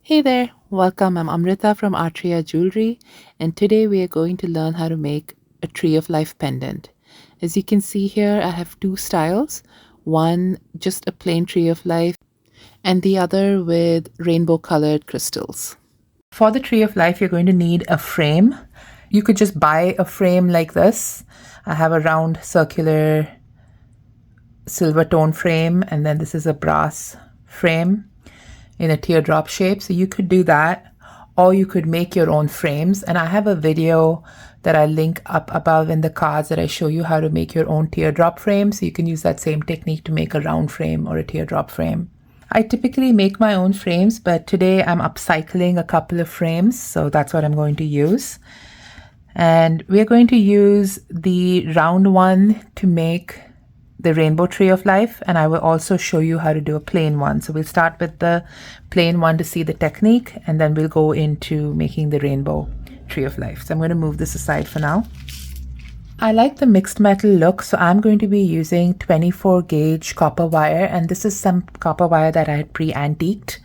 Hey there, welcome. I'm Amrita from Artria Jewelry, and today we are going to learn how to make a Tree of Life pendant. As you can see here, I have two styles, one just a plain Tree of Life, and the other with rainbow colored crystals. For the Tree of Life, you're going to need a frame. You could just buy a frame like this. I have a round circular silver tone frame, and then this is a brass frame in a teardrop shape. So you could do that, or you could make your own frames. And I have a video that I link up above in the cards that I show you how to make your own teardrop frame. So you can use that same technique to make a round frame or a teardrop frame. I typically make my own frames, but today I'm upcycling a couple of frames. So that's what I'm going to use. And we're going to use the round one to make the rainbow Tree of Life, and I will also show you how to do a plain one. So we'll start with the plain one to see the technique, and then we'll go into making the rainbow Tree of Life. So I'm going to move this aside for now. I like the mixed metal look, so I'm going to be using 24 gauge copper wire, and this is some copper wire that I had pre-antiqued.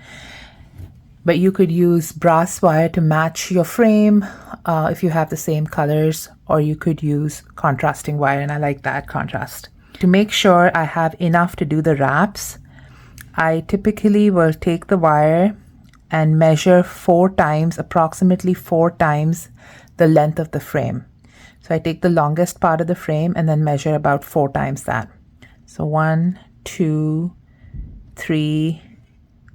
But you could use brass wire to match your frame if you have the same colors, or you could use contrasting wire, and I like that contrast. To make sure I have enough to do the wraps, I typically will take the wire and measure 4 times, approximately 4 times the length of the frame. So I take the longest part of the frame and then measure about 4 times that. So 1, 2, 3,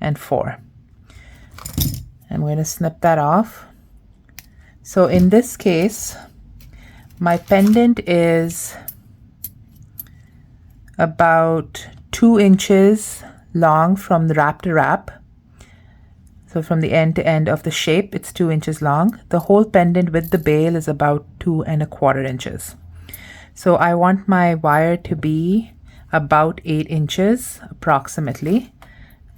and 4. I'm going to snip that off. So in this case, my pendant is about 2 inches long from the wrap to wrap. So from the end to end of the shape, it's 2 inches long. The whole pendant with the bail is about 2¼ inches. So I want my wire to be about 8 inches approximately,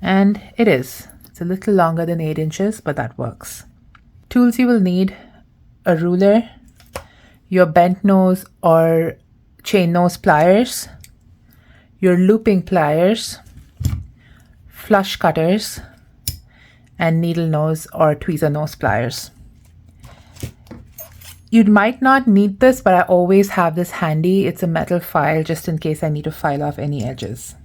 and it is. It's a little longer than 8 inches, but that works. Tools you will need: a ruler, your bent nose or chain nose pliers, your looping pliers, flush cutters, and needle nose or tweezer nose pliers. You might not need this, but I always have this handy. It's a metal file just in case I need to file off any edges.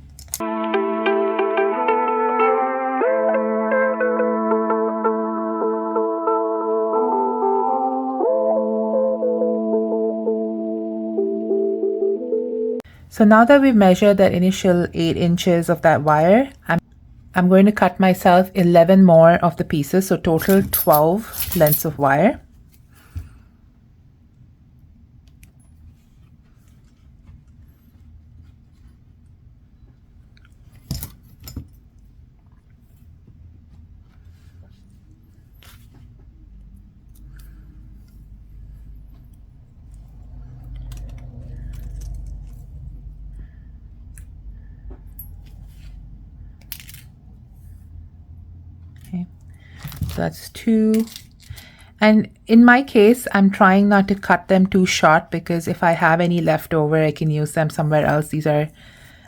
So now that we've measured that initial 8 inches of that wire, I'm going to cut myself 11 more of the pieces, so total 12 lengths of wire. Okay, so that's 2. And in my case, I'm trying not to cut them too short, because if I have any left over, I can use them somewhere else.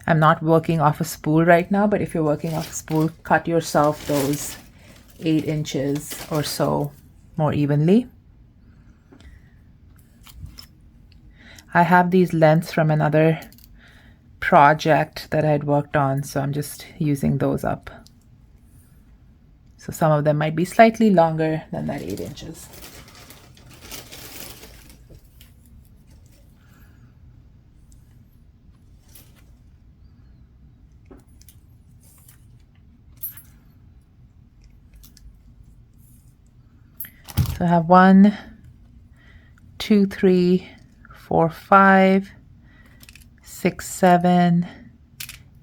I'm not working off a spool right now, but if you're working off a spool, cut yourself those 8 inches or so more evenly. I have these lengths from another project that I had worked on, so I'm just using those up. So some of them might be slightly longer than that 8 inches. So I have 1, 2, 3, 4, 5, 6, 7,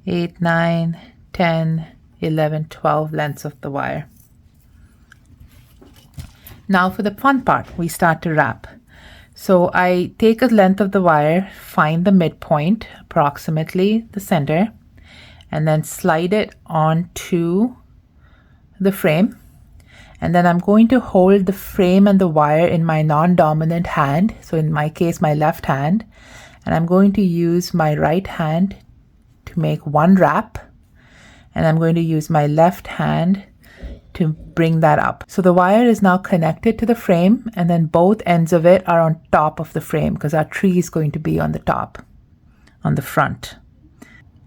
8, 9, 10, 11, 12 lengths of the wire. Now for the fun part, we start to wrap. So I take a length of the wire, find the midpoint, approximately the center, and then slide it onto the frame. And then I'm going to hold the frame and the wire in my non-dominant hand, so in my case my left hand, and I'm going to use my right hand to make one wrap, and I'm going to use my left hand to bring that up. So the wire is now connected to the frame, and then both ends of it are on top of the frame because our tree is going to be on the top, on the front.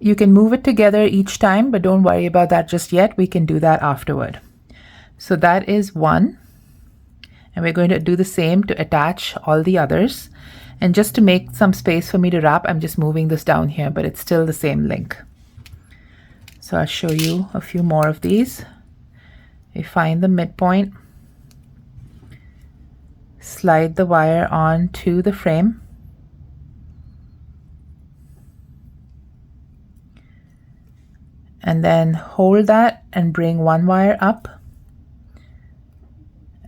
You can move it together each time, but don't worry about that just yet. We can do that afterward. So that is one. And we're going to do the same to attach all the others. And just to make some space for me to wrap, I'm just moving this down here, but it's still the same link. So I'll show you a few more of these. We find the midpoint, slide the wire onto the frame, and then hold that and bring one wire up,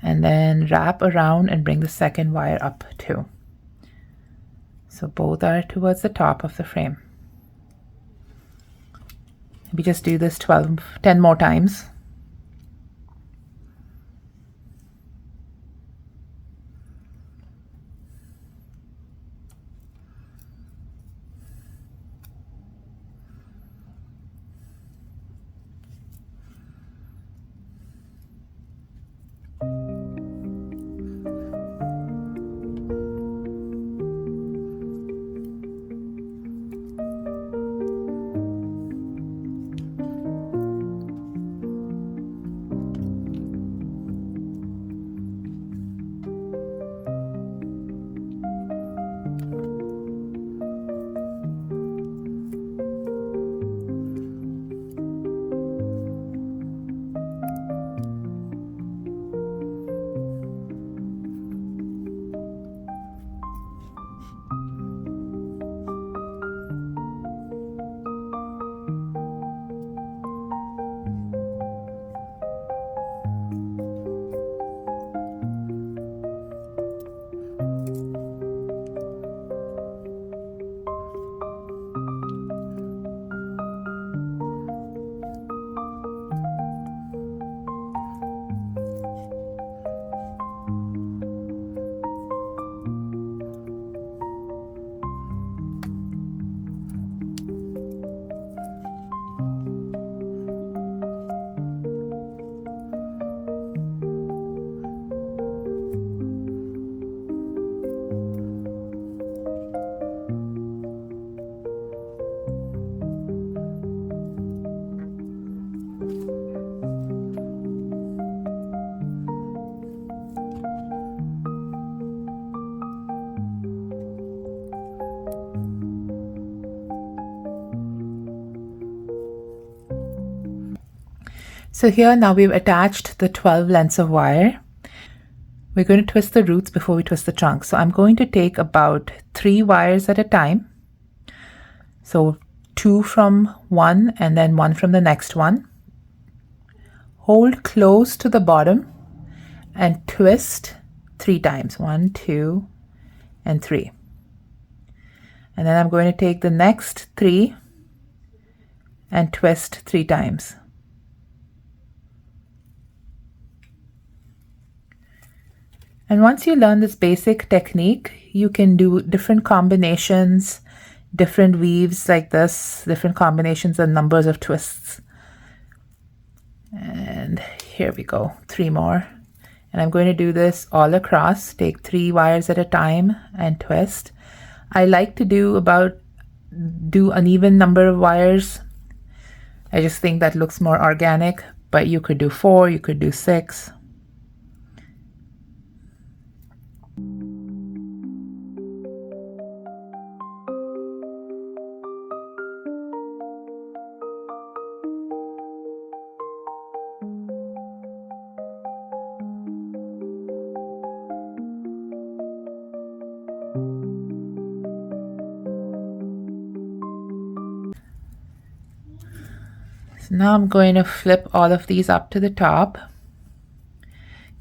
and then wrap around and bring the second wire up too. So both are towards the top of the frame. We just do this 10 more times. So here now we've attached the 12 lengths of wire. We're going to twist the roots before we twist the trunk. So I'm going to take about 3 wires at a time. So 2 from one and then 1 from the next one. Hold close to the bottom and twist 3 times. 1, 2, and 3. And then I'm going to take the next 3 and twist 3 times. And once you learn this basic technique, you can do different combinations, different weaves like this, different combinations and numbers of twists. And here we go, 3 more. And I'm going to do this all across, take 3 wires at a time and twist. I like to do an even number of wires. I just think that looks more organic, but you could do 4, you could do 6. So now I'm going to flip all of these up to the top.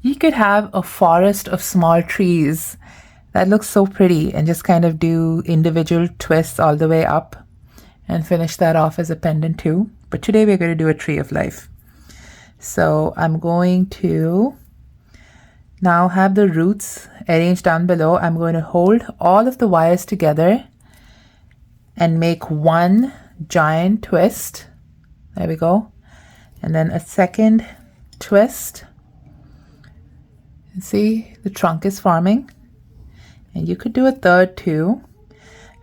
You could have a forest of small trees. That looks so pretty, and just kind of do individual twists all the way up and finish that off as a pendant too. But today we're going to do a tree of life. So I'm going to now have the roots arranged down below. I'm going to hold all of the wires together and make one giant twist. There we go. And then a second twist. And see, the trunk is forming. And you could do a third too.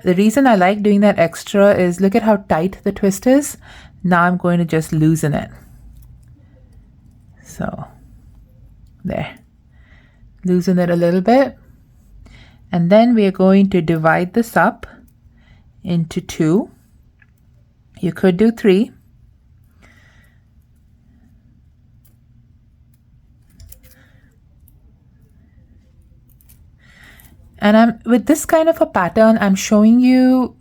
The reason I like doing that extra is look at how tight the twist is. Now I'm going to just loosen it. So there. Loosen it a little bit. And then we are going to divide this up into 2. You could do 3. And with this kind of a pattern, I'm showing you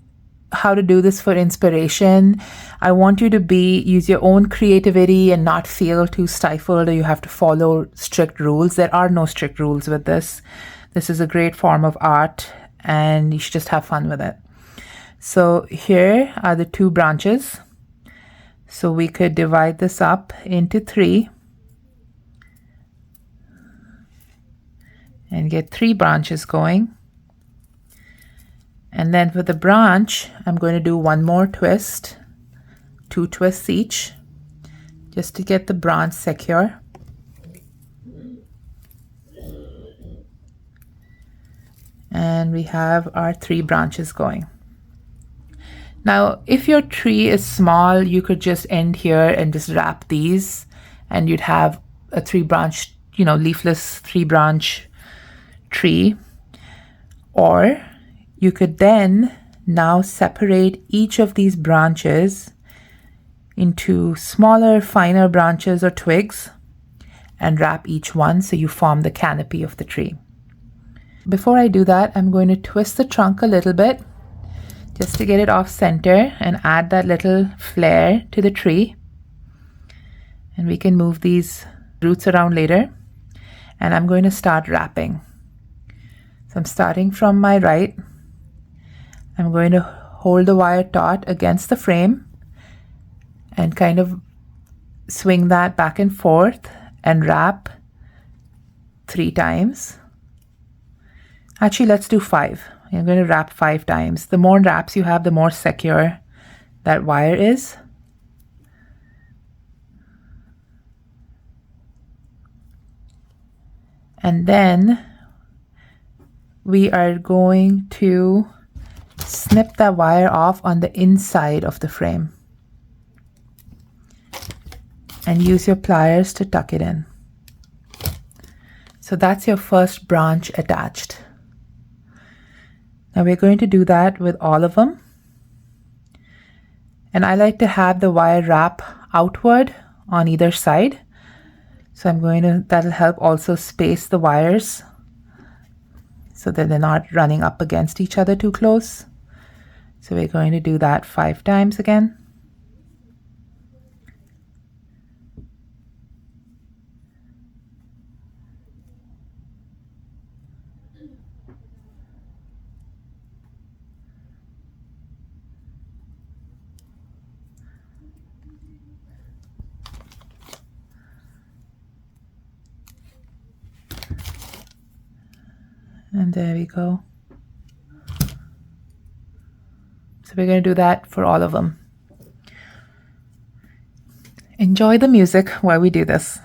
how to do this for inspiration. I want you to use your own creativity and not feel too stifled or you have to follow strict rules. There are no strict rules with this. This is a great form of art and you should just have fun with it. So here are the 2 branches. So we could divide this up into 3 and get 3 branches going. And then for the branch, I'm going to do 1 more twist, 2 twists each, just to get the branch secure. And we have our 3 branches going. Now, if your tree is small, you could just end here and just wrap these, and you'd have a 3-branch, leafless 3-branch tree. Or you could then now separate each of these branches into smaller, finer branches or twigs and wrap each one so you form the canopy of the tree. Before I do that, I'm going to twist the trunk a little bit just to get it off center and add that little flare to the tree. And we can move these roots around later. And I'm going to start wrapping. So I'm starting from my right. I'm going to hold the wire taut against the frame and kind of swing that back and forth and wrap 3 times. Actually, let's do 5. I'm going to wrap 5 times. The more wraps you have, the more secure that wire is. And then we are going to snip that wire off on the inside of the frame and use your pliers to tuck it in. So that's your first branch attached. Now we're going to do that with all of them. And I like to have the wire wrap outward on either side. So that'll help also space the wires so that they're not running up against each other too close. So we're going to do that 5 times again. And there we go. So we're going to do that for all of them. Enjoy the music while we do this.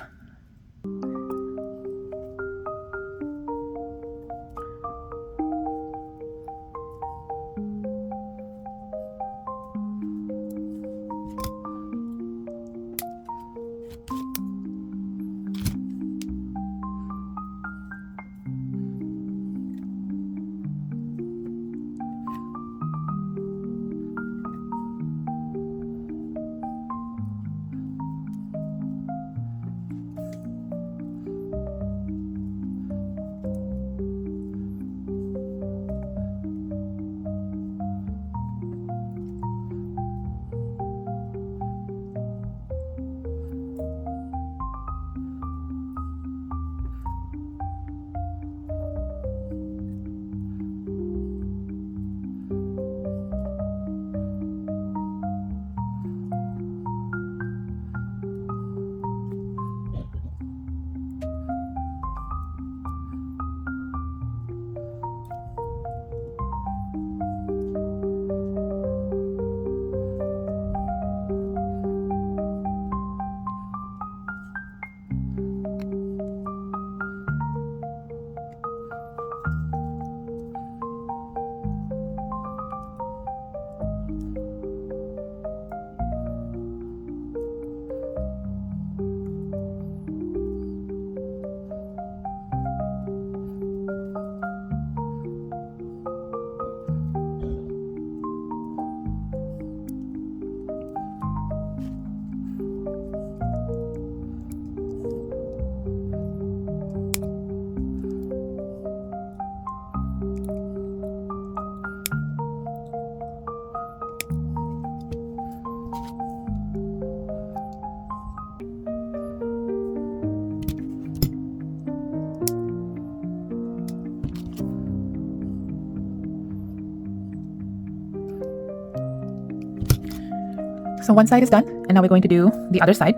So one side is done, and now we're going to do the other side.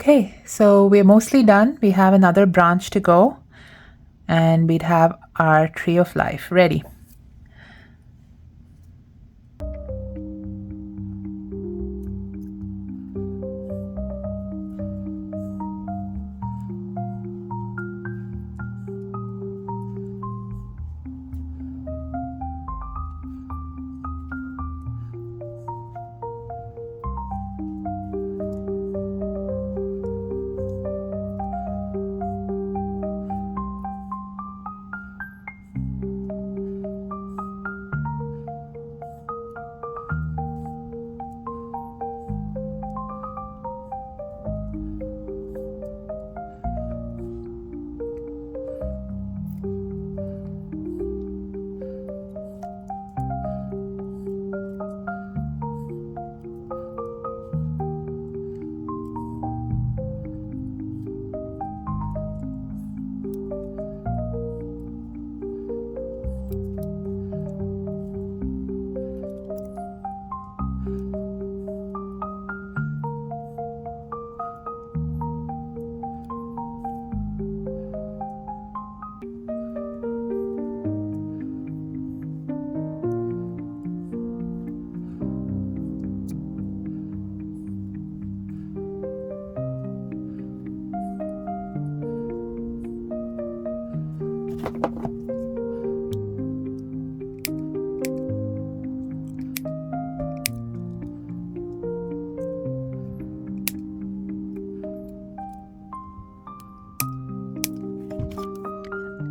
Okay, so we're mostly done. We have another branch to go, and we'd have our tree of life ready.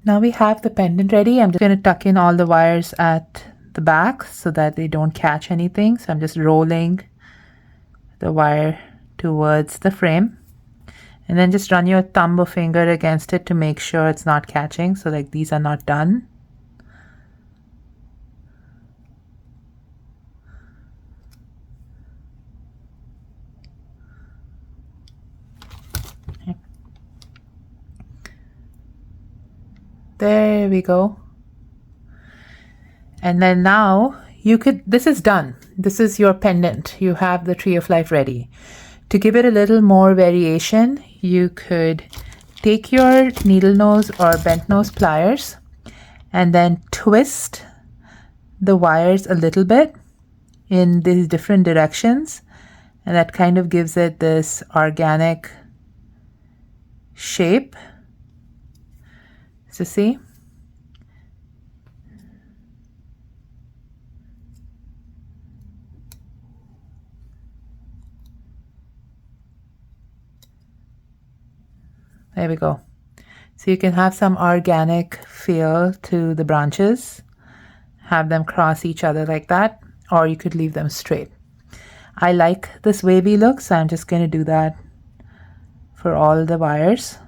Now we have the pendant ready. I'm just going to tuck in all the wires at the back so that they don't catch anything. So I'm just rolling the wire towards the frame, and then just run your thumb or finger against it to make sure it's not catching. So like these are not done. There we go. And then now this is done. This is your pendant. You have the tree of life ready. To give it a little more variation, you could take your needle nose or bent nose pliers and then twist the wires a little bit in these different directions, and that kind of gives it this organic shape. So see? There we go. So you can have some organic feel to the branches, have them cross each other like that, or you could leave them straight. I like this wavy look, so I'm just going to do that for all the wires.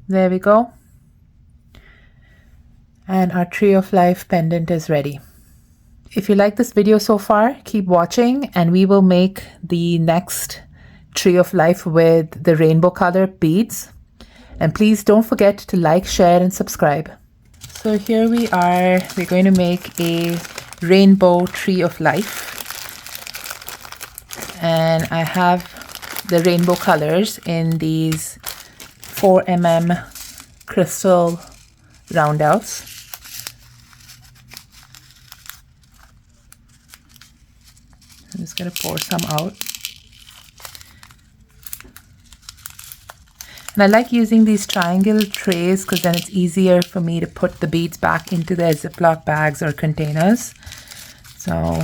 There we go. And our Tree of Life pendant is ready. If you like this video so far, keep watching and we will make the next Tree of Life with the rainbow color beads. And please don't forget to like, share, and subscribe. So here we are. We're going to make a rainbow Tree of Life. And I have the rainbow colors in these 4mm crystal roundels. I'm just going to pour some out. And I like using these triangle trays because then it's easier for me to put the beads back into their Ziploc bags or containers. So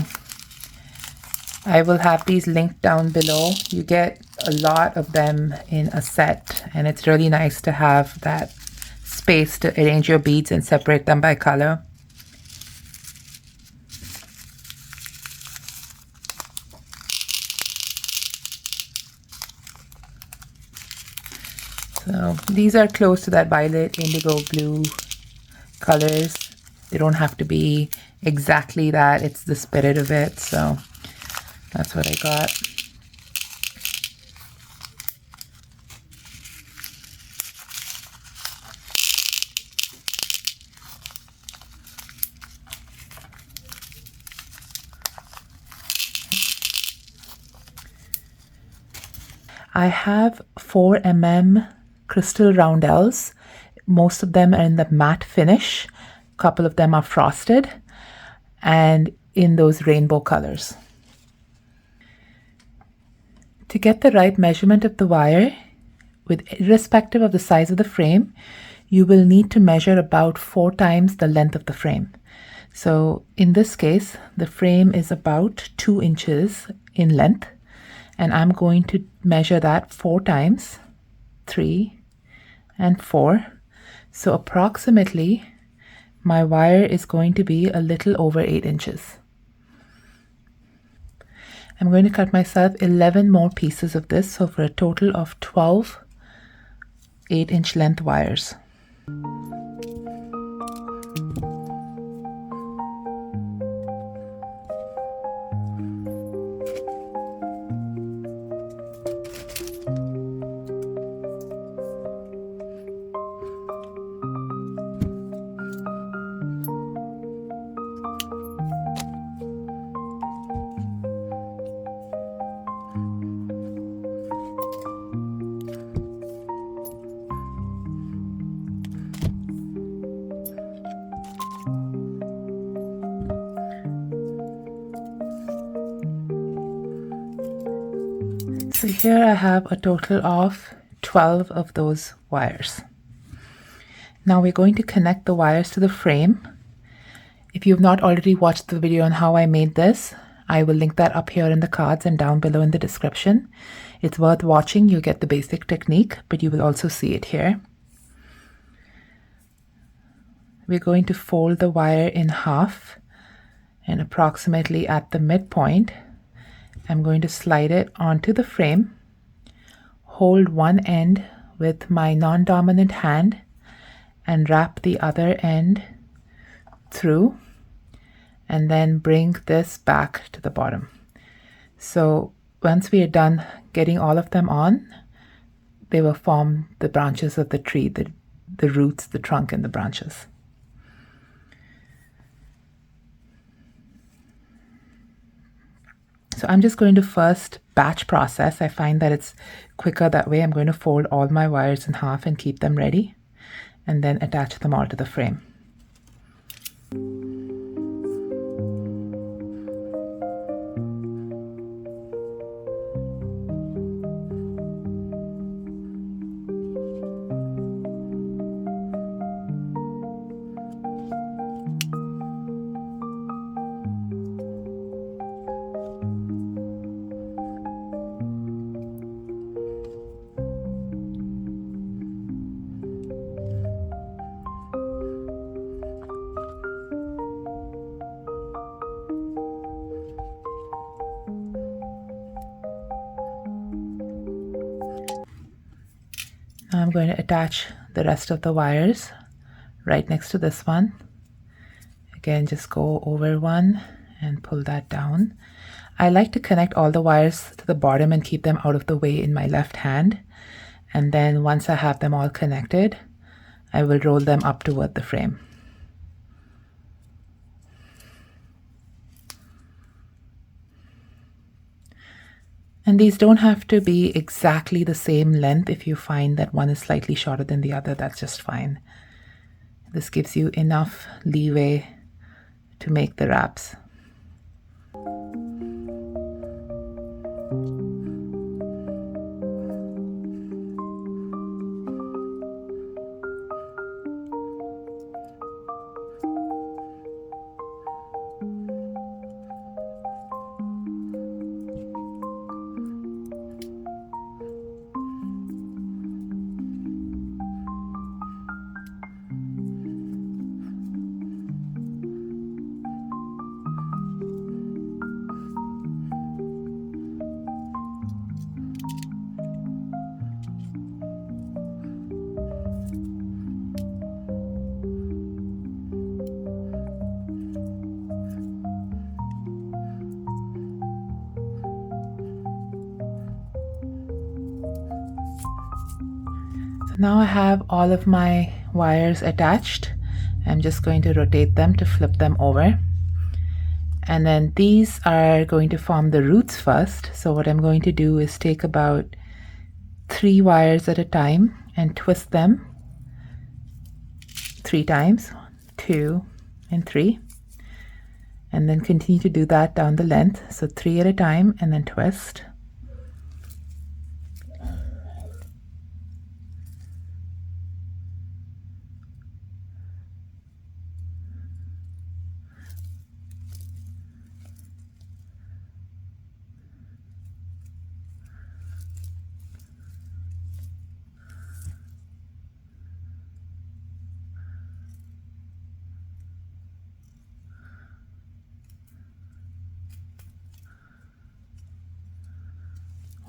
I will have these linked down below. You get a lot of them in a set, and it's really nice to have that space to arrange your beads and separate them by color. So these are close to that violet, indigo, blue colors. They don't have to be exactly that. It's the spirit of it. So that's what I got. I have 4mm crystal roundels. Most of them are in the matte finish. A couple of them are frosted and in those rainbow colors. To get the right measurement of the wire, irrespective of the size of the frame, you will need to measure about 4 times the length of the frame. So in this case, the frame is about 2 inches in length, and I'm going to measure that 4 times, 3 and 4. So approximately my wire is going to be a little over 8 inches. I'm going to cut myself 11 more pieces of this, so for a total of 12 8-inch length wires. So here I have a total of 12 of those wires. Now we're going to connect the wires to the frame. If you've not already watched the video on how I made this, I will link that up here in the cards and down below in the description. It's worth watching. You get the basic technique, but you will also see it here. We're going to fold the wire in half And approximately at the midpoint, I'm going to slide it onto the frame, hold one end with my non-dominant hand, and wrap the other end through, and then bring this back to the bottom. So once we are done getting all of them on, they will form the branches of the tree, the roots, the trunk, and the branches. So I'm just going to first batch process. I find that it's quicker that way. I'm going to fold all my wires in half and keep them ready, and then attach them all to the frame. Now I'm going to attach the rest of the wires right next to this one. Again, just go over one and pull that down. I like to connect all the wires to the bottom and keep them out of the way in my left hand. And then once I have them all connected, I will roll them up toward the frame. And these don't have to be exactly the same length. If you find that one is slightly shorter than the other, that's just fine. This gives you enough leeway to make the wraps. Now I have all of my wires attached. I'm just going to rotate them to flip them over. And then these are going to form the roots first. So what I'm going to do is take about 3 wires at a time and twist them 3 times, 2 and 3. And then continue to do that down the length. So 3 at a time and then twist.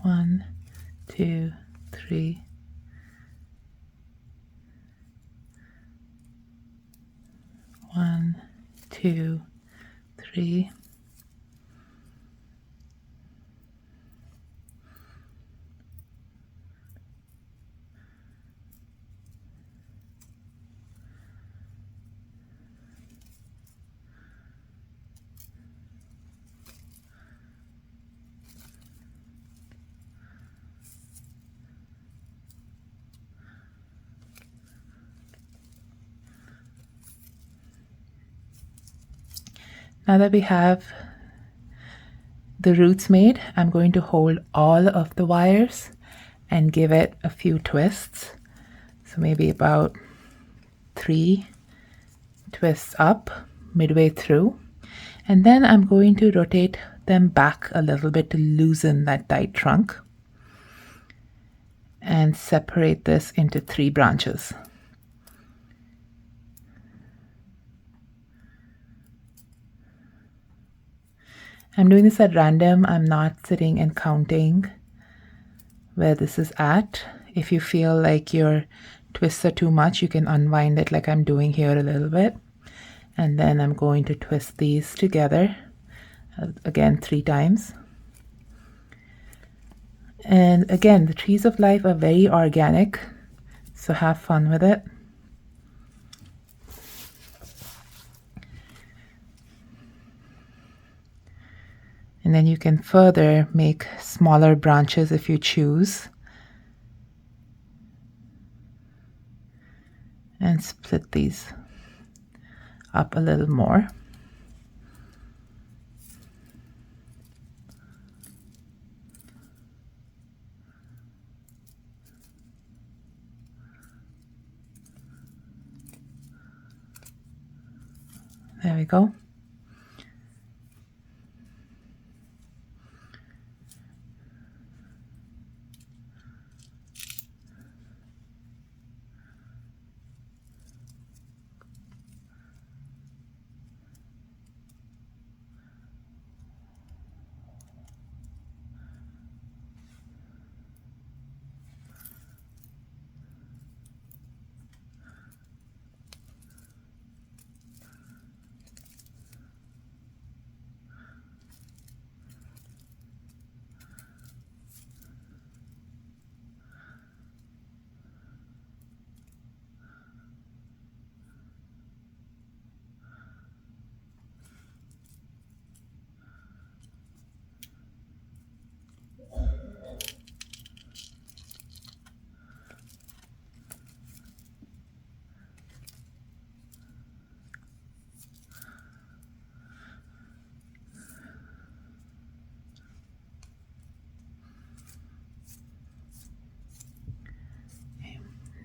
One, 2, 3. One, 2, 3. Now that we have the roots made, I'm going to hold all of the wires and give it a few twists. So maybe about 3 twists up midway through. And then I'm going to rotate them back a little bit to loosen that tight trunk and separate this into 3 branches. I'm doing this at random. I'm not sitting and counting where this is at. If you feel like your twists are too much, you can unwind it like I'm doing here a little bit. And then I'm going to twist these together, again 3 times. And again, the trees of life are very organic, so have fun with it. And then you can further make smaller branches if you choose. And split these up a little more. There we go.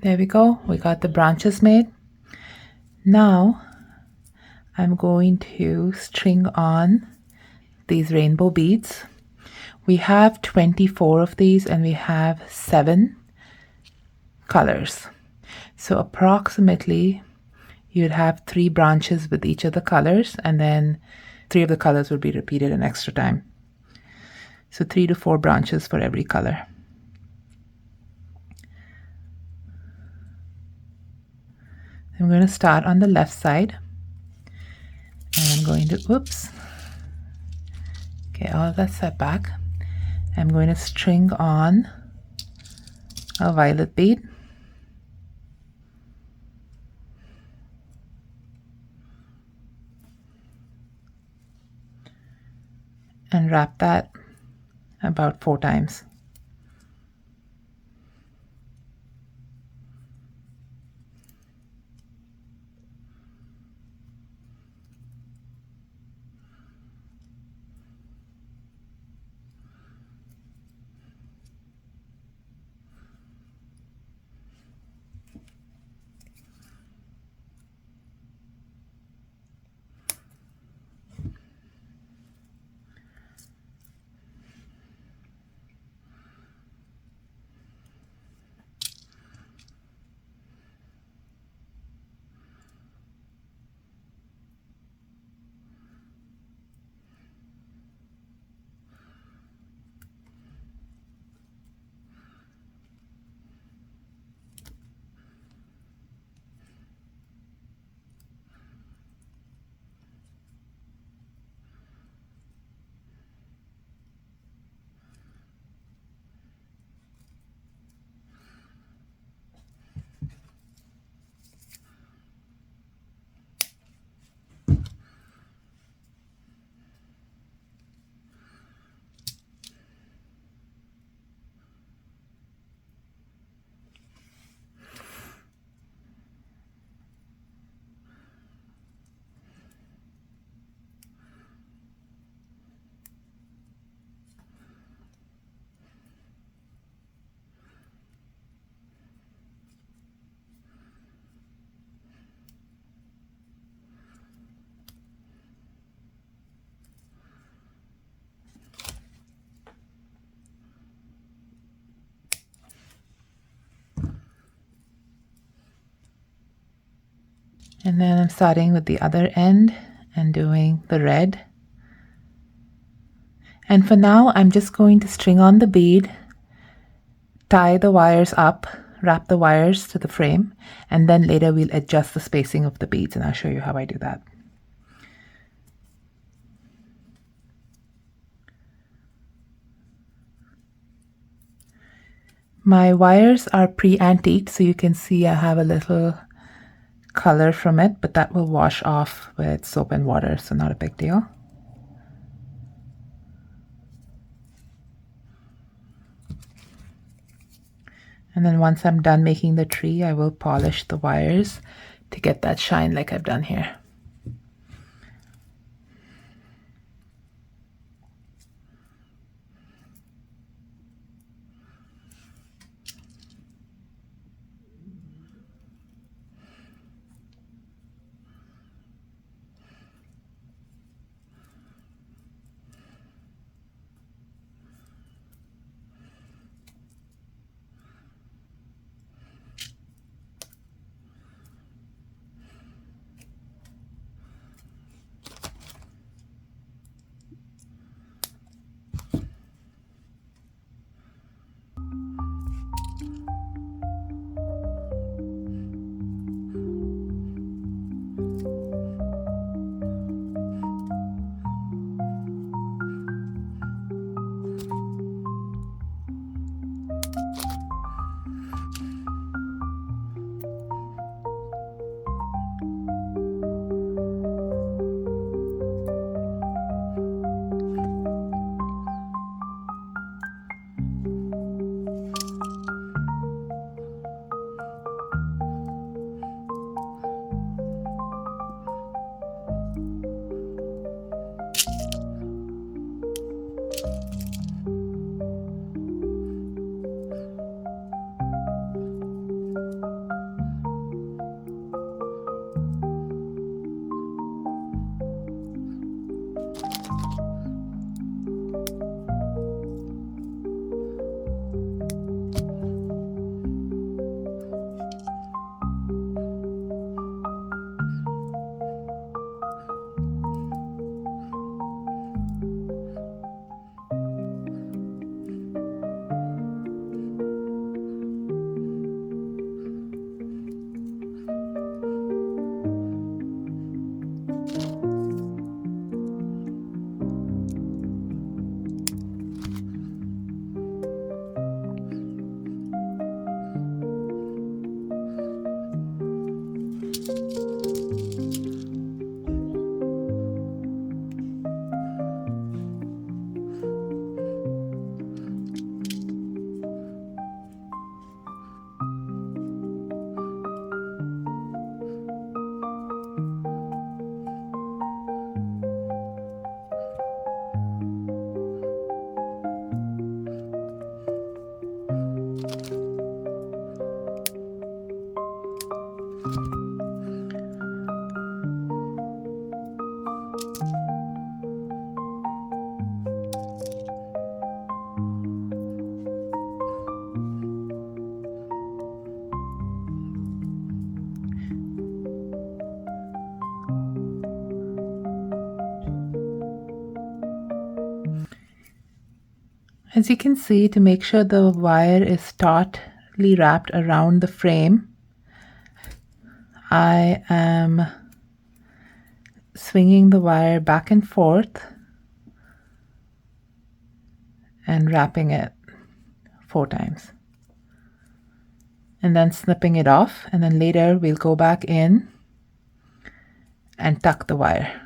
There we go. We got the branches made. Now I'm going to string on these rainbow beads. We have 24 of these and we have 7 colors. So approximately you'd have 3 branches with each of the colors, and then 3 of the colors would be repeated an extra time. So 3 to 4 branches for every color. I'm going to start on the left side. And I'm going to, get all of that set back. I'm going to string on a violet bead. And wrap that about 4 times. And then I'm starting with the other end and doing the red. And for now, I'm just going to string on the bead, tie the wires up, wrap the wires to the frame, and then later we'll adjust the spacing of the beads, and I'll show you how I do that. My wires are pre-antiqued, so you can see I have a little color from it, but that will wash off with soap and water, so not a big deal. And then once I'm done making the tree, I will polish the wires to get that shine like I've done here. As you can see, to make sure the wire is tautly wrapped around the frame, I am swinging the wire back and forth and wrapping it 4 times. And then snipping it off, and then later we'll go back in and tuck the wire.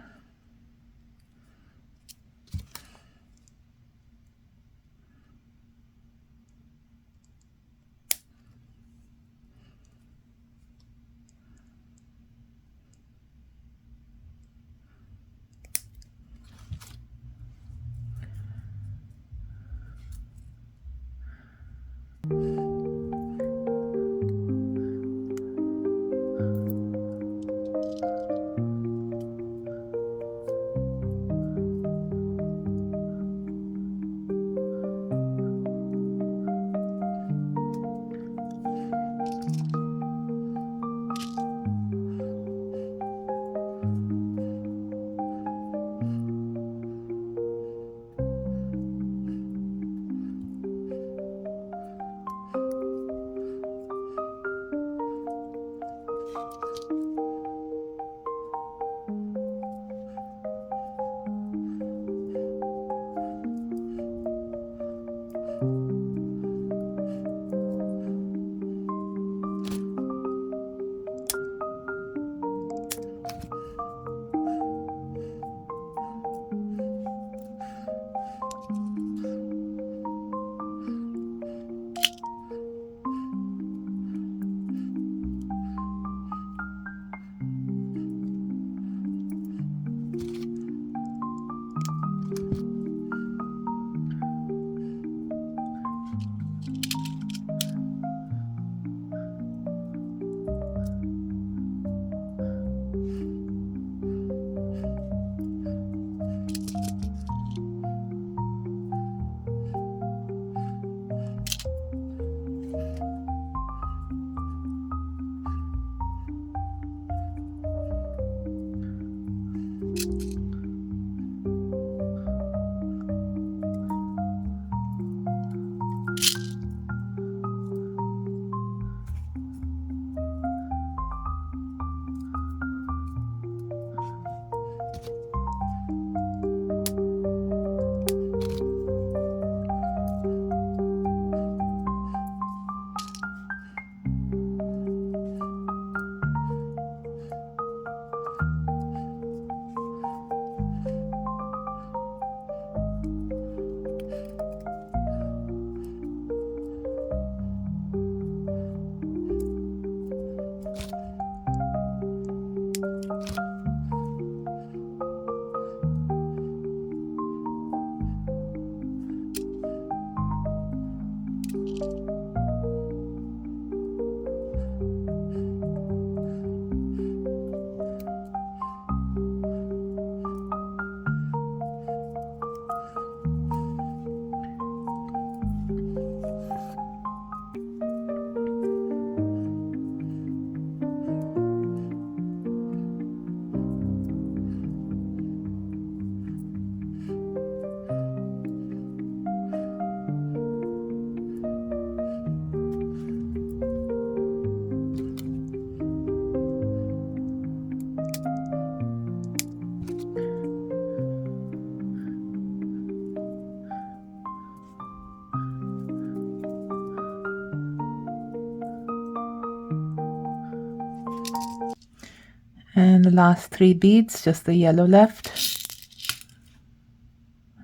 And the last 3 beads, just the yellow left.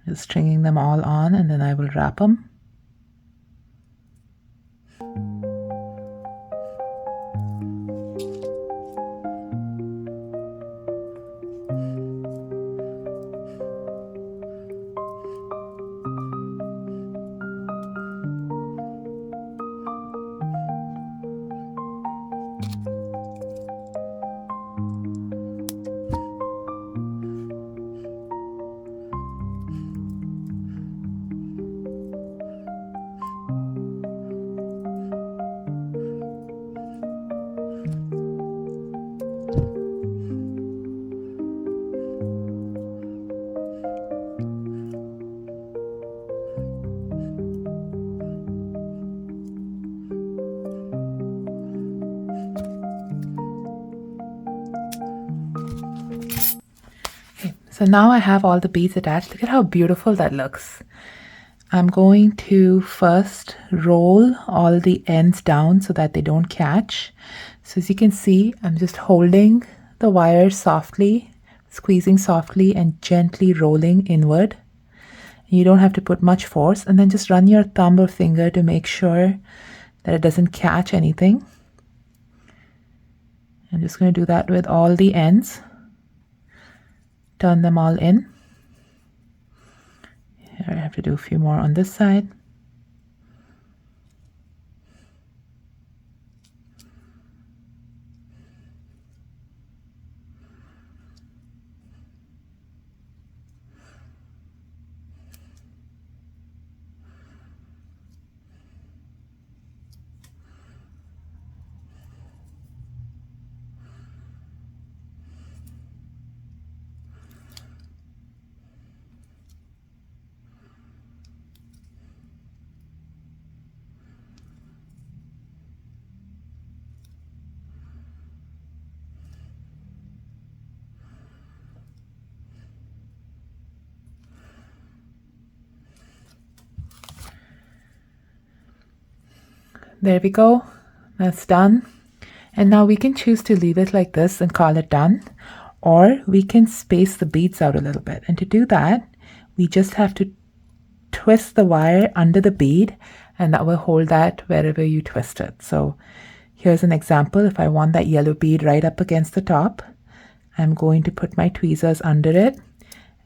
Just stringing them all on, and then I will wrap them. So now I have all the beads attached. Look at how beautiful that looks. I'm going to first roll all the ends down so that they don't catch. So as you can see, I'm just holding the wire softly, squeezing softly and gently rolling inward. You don't have to put much force, and then just run your thumb or finger to make sure that it doesn't catch anything. I'm just going to do that with all the ends. Turn them all in. Here I have to do a few more on this side. There we go. That's done. And now we can choose to leave it like this and call it done, or we can space the beads out a little bit. And to do that, we just have to twist the wire under the bead, and that will hold that wherever you twist it. So here's an example. If I want that yellow bead right up against the top, I'm going to put my tweezers under it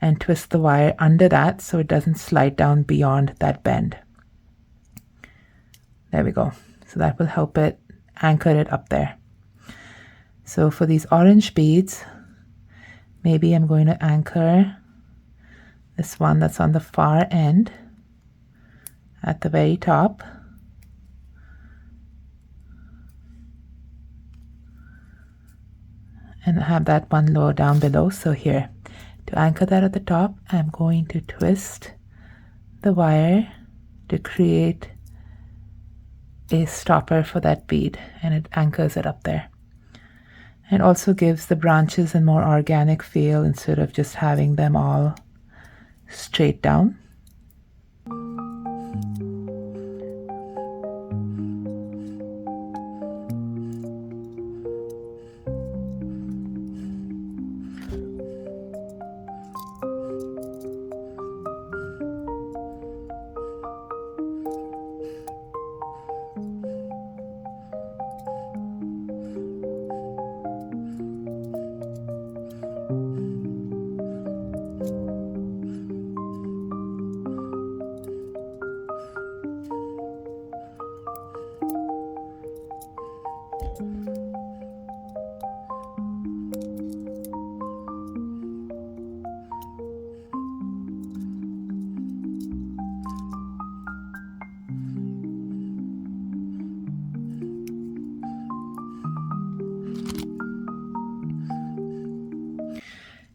and twist the wire under that so it doesn't slide down beyond that bend. There we go. So that will help it anchor it up there. So for these orange beads, maybe I'm going to anchor this one that's on the far end at the very top. And have that one lower down below. So here, to anchor that at the top, I'm going to twist the wire to create a stopper for that bead, and it anchors it up there. It also gives the branches a more organic feel instead of just having them all straight down.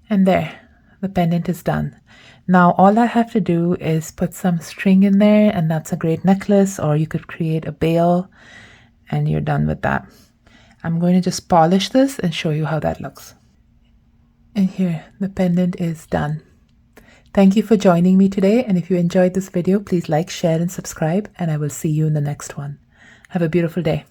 And there, the pendant is done. Now all I have to do is put some string in there, and that's a great necklace, or you could create a bail, and you're done with that. I'm going to just polish this and show you how that looks. And here, the pendant is done. Thank you for joining me today, and if you enjoyed this video, please like, share, and subscribe, and I will see you in the next one. Have a beautiful day.